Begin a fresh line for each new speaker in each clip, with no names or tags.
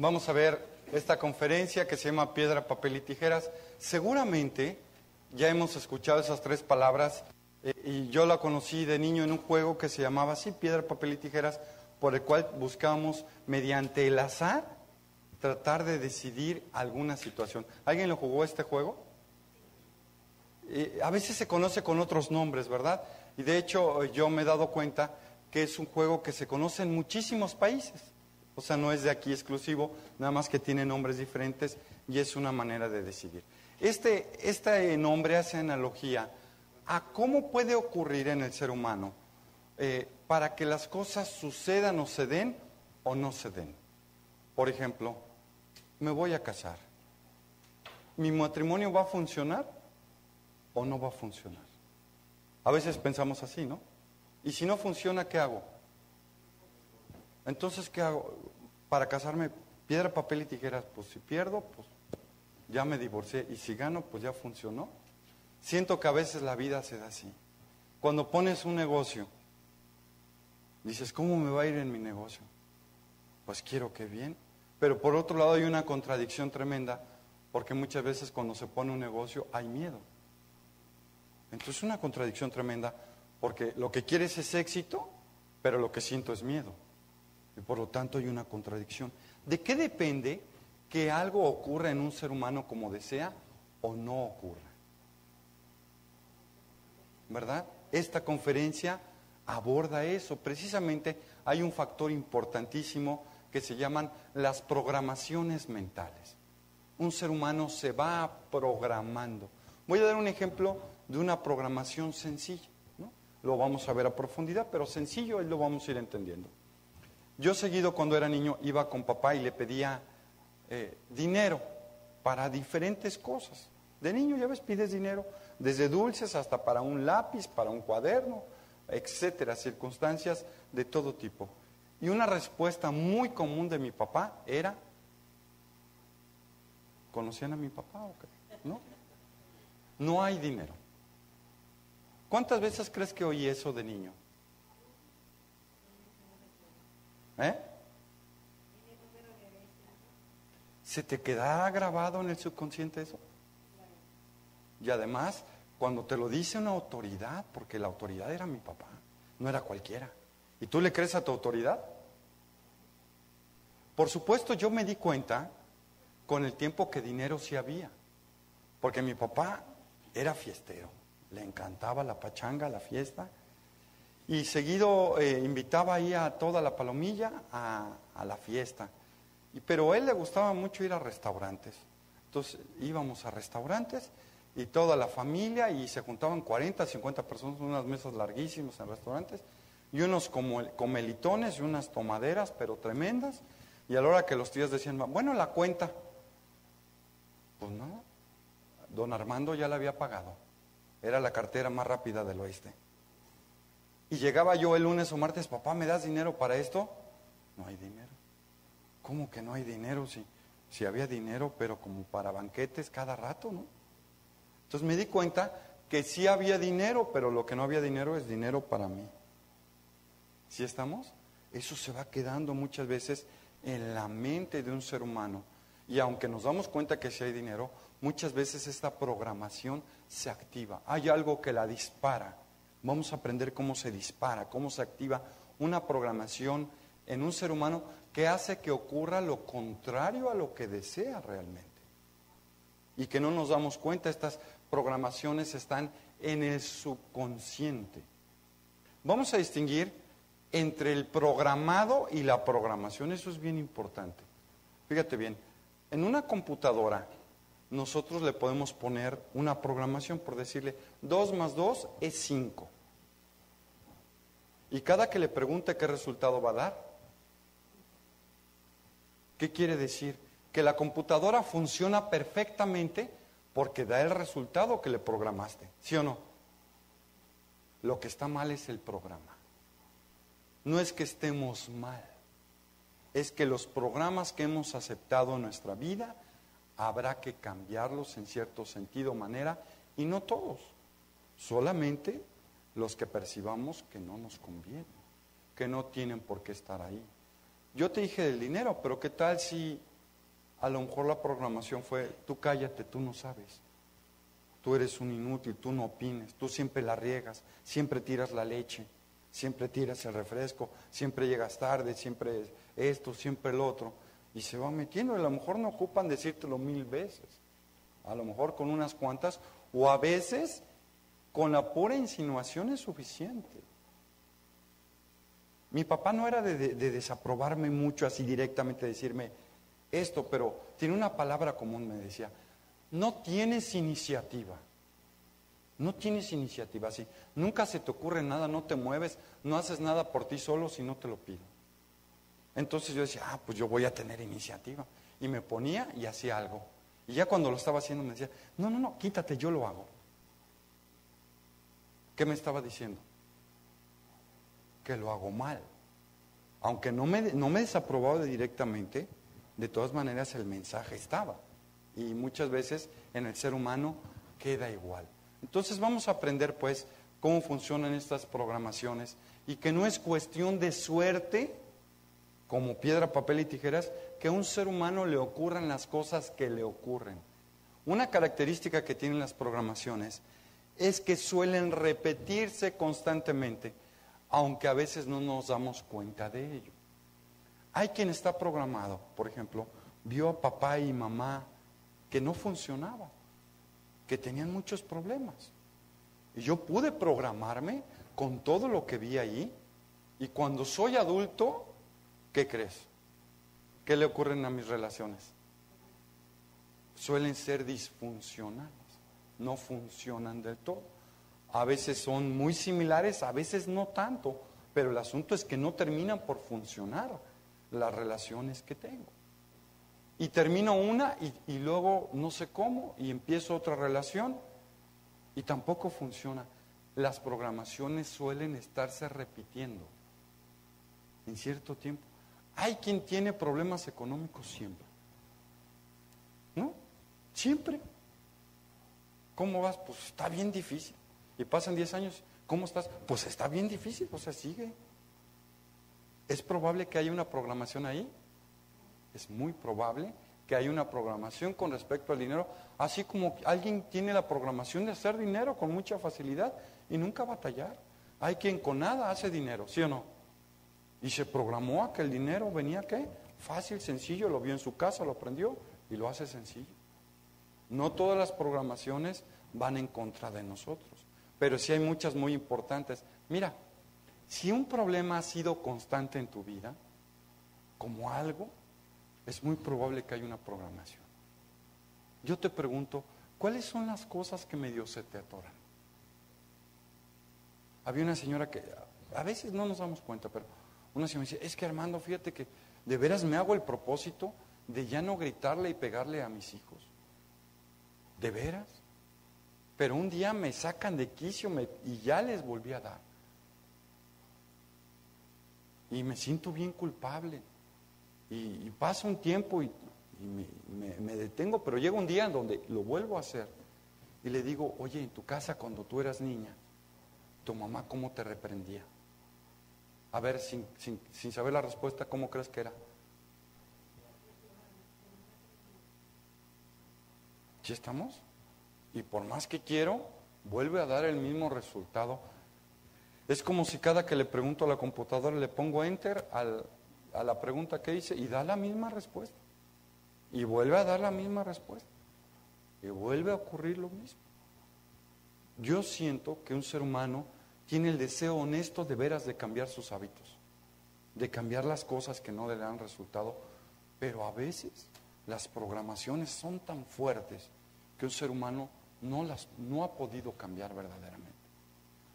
Vamos a ver esta conferencia que se llama Piedra, Papel y Tijeras. Seguramente ya hemos escuchado esas tres palabras y yo la conocí de niño en un juego que se llamaba así, Piedra, Papel y Tijeras, por el cual buscábamos mediante el azar tratar de decidir alguna situación. ¿Alguien lo jugó este juego? A veces se conoce con otros nombres, ¿verdad? Y de hecho yo me he dado cuenta que es un juego que se conoce en muchísimos países. O sea, no es de aquí exclusivo, nada más que tiene nombres diferentes y es una manera de decidir. Este nombre hace analogía a cómo puede ocurrir en el ser humano para que las cosas sucedan o se den o no se den. Por ejemplo, me voy a casar. ¿Mi matrimonio va a funcionar o no va a funcionar? A veces pensamos así, ¿no? Y si no funciona, ¿qué hago? Entonces, ¿qué hago? Para casarme, piedra, papel y tijeras. Pues si pierdo, pues ya me divorcié. Y si gano, pues ya funcionó. Siento que a veces la vida se da así. Cuando pones un negocio, dices, ¿cómo me va a ir en mi negocio? Pues quiero que bien. Pero por otro lado hay una contradicción tremenda, porque muchas veces cuando se pone un negocio hay miedo. Entonces una contradicción tremenda, porque lo que quieres es éxito, pero lo que siento es miedo. Y por lo tanto hay una contradicción. ¿De qué depende que algo ocurra en un ser humano como desea o no ocurra? ¿Verdad? Esta conferencia aborda eso. Precisamente hay un factor importantísimo que se llaman las programaciones mentales. Un ser humano se va programando. Voy a dar un ejemplo de una programación sencilla, ¿no? Lo vamos a ver a profundidad, pero sencillo, lo vamos a ir entendiendo. Yo seguido cuando era niño iba con papá y le pedía dinero para diferentes cosas. De niño, ya ves, pides dinero, desde dulces hasta para un lápiz, para un cuaderno, etcétera, circunstancias de todo tipo. Y una respuesta muy común de mi papá era, ¿conocían a mi papá o qué? ¿No? No hay dinero. ¿Cuántas veces crees que oí eso de niño? ¿Se te queda grabado en el subconsciente eso? Y además, cuando te lo dice una autoridad, porque la autoridad era mi papá, no era cualquiera. ¿Y tú le crees a tu autoridad? Por supuesto, yo me di cuenta con el tiempo que dinero sí había, porque mi papá era fiestero, le encantaba la pachanga, la fiesta, y seguido invitaba ahí a toda la palomilla a la fiesta. Pero a él le gustaba mucho ir a restaurantes. Entonces íbamos a restaurantes y toda la familia, y se juntaban 40, 50 personas, unas mesas larguísimas en restaurantes, y unos comelitones y unas tomaderas, pero tremendas. Y a la hora que los tíos decían, bueno, la cuenta, pues no, don Armando ya la había pagado. Era la cartera más rápida del oeste. Y llegaba yo el lunes o martes, papá, ¿me das dinero para esto? No hay dinero. ¿Cómo que no hay dinero? Si había dinero, pero como para banquetes cada rato, ¿no? Entonces me di cuenta que sí había dinero, pero lo que no había dinero es dinero para mí. ¿Sí estamos? Eso se va quedando muchas veces en la mente de un ser humano. Y aunque nos damos cuenta que sí hay dinero, muchas veces esta programación se activa. Hay algo que la dispara. Vamos a aprender cómo se dispara, cómo se activa una programación en un ser humano que hace que ocurra lo contrario a lo que desea realmente. Y que no nos damos cuenta, estas programaciones están en el subconsciente. Vamos a distinguir entre el programado y la programación, eso es bien importante. Fíjate bien, en una computadora nosotros le podemos poner una programación, por decirle 2 más 2 es 5. Y cada que le pregunte qué resultado va a dar, ¿qué quiere decir? Que la computadora funciona perfectamente porque da el resultado que le programaste, ¿sí o no? Lo que está mal es el programa. No es que estemos mal, es que los programas que hemos aceptado en nuestra vida habrá que cambiarlos en cierto sentido, manera, y no todos, solamente los que percibamos que no nos conviene, que no tienen por qué estar ahí. Yo te dije del dinero, pero ¿qué tal si A lo mejor la programación fue, tú cállate, tú no sabes. Tú eres un inútil, tú no opines, tú siempre la riegas, siempre tiras la leche, siempre tiras el refresco, siempre llegas tarde, siempre esto, siempre el otro. Y se va metiendo, y a lo mejor no ocupan decírtelo 1000 veces. A lo mejor con unas cuantas, o a veces con la pura insinuación es suficiente. Mi papá no era de desaprobarme mucho así directamente, decirme esto, pero tiene una palabra común, me decía, no tienes iniciativa. No tienes iniciativa, así. Nunca se te ocurre nada, no te mueves, no haces nada por ti solo si no te lo pido. Entonces yo decía, pues yo voy a tener iniciativa. Y me ponía y hacía algo. Y ya cuando lo estaba haciendo me decía, no, quítate, yo lo hago. ¿Qué me estaba diciendo? Que lo hago mal. Aunque no me desaprobaba directamente, de todas maneras el mensaje estaba. Y muchas veces en el ser humano queda igual. Entonces vamos a aprender pues cómo funcionan estas programaciones y que no es cuestión de suerte, como piedra, papel y tijeras, que a un ser humano le ocurran las cosas que le ocurren. Una característica que tienen las programaciones es que suelen repetirse constantemente, aunque a veces no nos damos cuenta de ello. Hay quien está programado, por ejemplo, vio a papá y mamá que no funcionaba, que tenían muchos problemas. Y yo pude programarme con todo lo que vi ahí, y cuando soy adulto, ¿qué crees? ¿Qué le ocurren a mis relaciones? Suelen ser disfuncionales, no funcionan del todo. A veces son muy similares, a veces no tanto, pero el asunto es que no terminan por funcionar las relaciones que tengo. Y termino una y luego no sé cómo y empiezo otra relación y tampoco funciona. Las programaciones suelen estarse repitiendo en cierto tiempo. Hay quien tiene problemas económicos siempre, ¿no? Siempre. ¿Cómo vas? Pues está bien difícil. Y pasan 10 años, ¿cómo estás? Pues está bien difícil, o sea, sigue. ¿Es probable que haya una programación ahí? Es muy probable que haya una programación con respecto al dinero, así como alguien tiene la programación de hacer dinero con mucha facilidad y nunca batallar. Hay quien con nada hace dinero, ¿sí o no? Y se programó a que el dinero venía, ¿qué? Fácil, sencillo, lo vio en su casa, lo aprendió y lo hace sencillo. No todas las programaciones van en contra de nosotros, pero sí hay muchas muy importantes. Mira, si un problema ha sido constante en tu vida, como algo, es muy probable que haya una programación. Yo te pregunto, ¿cuáles son las cosas que medio se te atoran? Había una señora que, a veces no nos damos cuenta, pero una señora me dice, es que Armando, fíjate que de veras me hago el propósito de ya no gritarle y pegarle a mis hijos. ¿De veras? Pero un día me sacan de quicio y ya les volví a dar. Y me siento bien culpable. Y pasa un tiempo y me detengo, pero llega un día en donde lo vuelvo a hacer. Y le digo, oye, en tu casa cuando tú eras niña, ¿tu mamá cómo te reprendía? A ver, sin saber la respuesta, ¿cómo crees que era? ¿Sí estamos? Y por más que quiero, vuelve a dar el mismo resultado. Es como si cada que le pregunto a la computadora le pongo enter a la pregunta que hice y da la misma respuesta. Y vuelve a dar la misma respuesta. Y vuelve a ocurrir lo mismo. Yo siento que un ser humano tiene el deseo honesto de veras de cambiar sus hábitos, de cambiar las cosas que no le dan resultado, pero a veces las programaciones son tan fuertes que un ser humano no ha podido cambiar verdaderamente.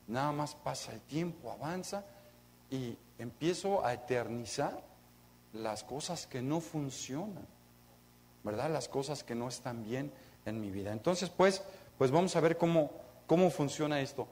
Nada más pasa el tiempo, avanza y empiezo a eternizar las cosas que no funcionan, ¿verdad? Las cosas que no están bien en mi vida. Entonces, pues vamos a ver cómo funciona esto.